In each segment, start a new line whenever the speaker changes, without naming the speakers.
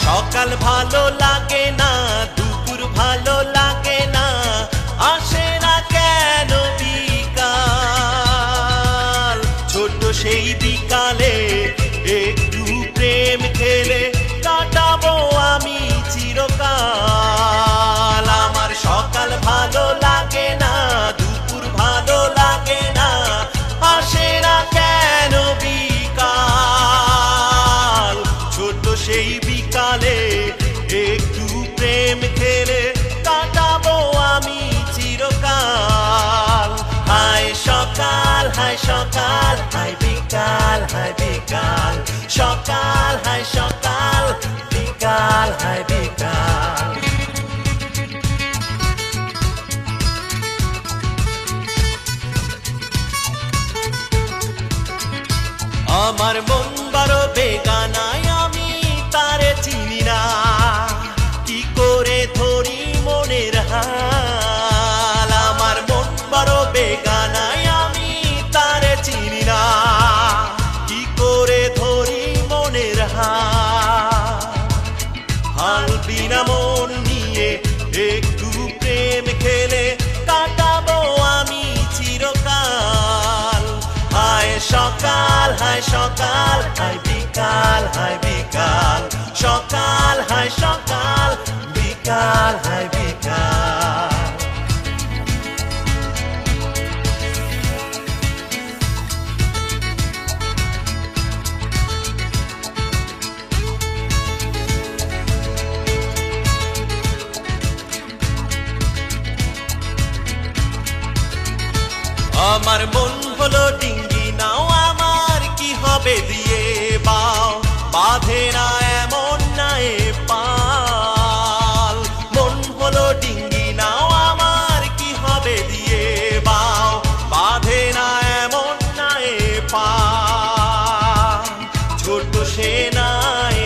সকাল ভালো লাগে না, দুপুর ভালো লাগে না, আসে না কেন বিকাল। ছোট সেই বিকালে একটু প্রেম খেলে কাটাবো আমি চিরকাল। আমার সকাল ভালো লাগে না, দুপুর ভালো লাগে না, আসে না কেন বিকাল। ছোট সেই বিকালে একটু প্রেম খেলে কাটাবো আমি চিরকাল। হায় সকাল, হায় সকাল, হায় বিকাল, হায় বিকাল, সকাল হায় সকাল, বিকাল হায় বিকাল। আমার মন বড় বেগানায়, আমি তারে চিনি না, কি করে ধরি মনের হাল। আমার মন বড় বেগানায়, আমি তারে চিনি না, কি করে ধরি মনের হাল। হাল বিনা মন নিয়ে একটু প্রেম খেলে কাটাবো আমি চিরকাল। হায় সকাল, হায় সকাল, হায় বিকাল, হায় বিকাল, সকাল হায় সকাল, বিকাল হায় বিকাল। আমার মন হলো ডিঙ্গি নাও, আমার কি হবে দিয়ে বাও, বাঁধে না এমন নাই পাল। মন হলো ডিঙ্গি নাও, আমার কি হবে দিয়ে বাও, বাঁধে না এমন নাই পাল। ছোট সে নাই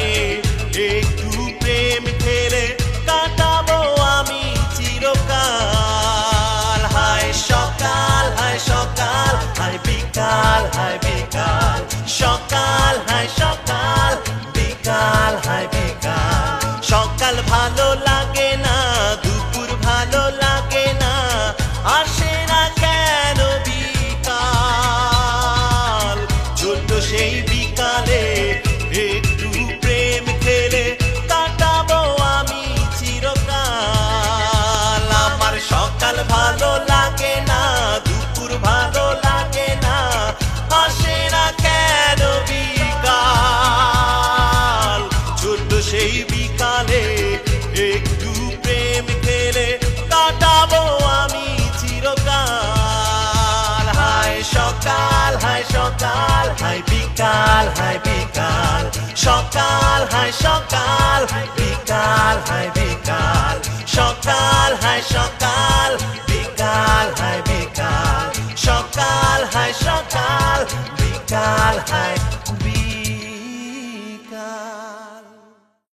একটু প্রেম খেলে কাটাবো আমি চিরকাল। হায় সকাল, হায় সকাল, হায় বিকাল, হায় বিকাল, সকাল হায় সকাল, বিকাল হায় বিকাল। সকাল ভালো লাগে না, দুপুর ভালো লাগে না, আসে না কেন বিকাল। ছোট সেই বিকালে একটু প্রেম খেলে কাটাবো আমি চিরকাল। আমার সকাল ভালো লাগে না, দুপুর ভালো লাগে না, আসে না কেন বিকাল। ছোট সেই বিকালে একটু প্রেম খেলে কাটাবো আমি চিরকাল। হায় সকাল, হায় সকাল, হায় বিকাল, হায় বিকাল, সকাল হায় সকাল, বিকাল হায় বিকাল, সকাল হায় সকাল, বিকাল হায় বিকাল, সকাল হায় সকাল, বিকাল হায় বিকাল।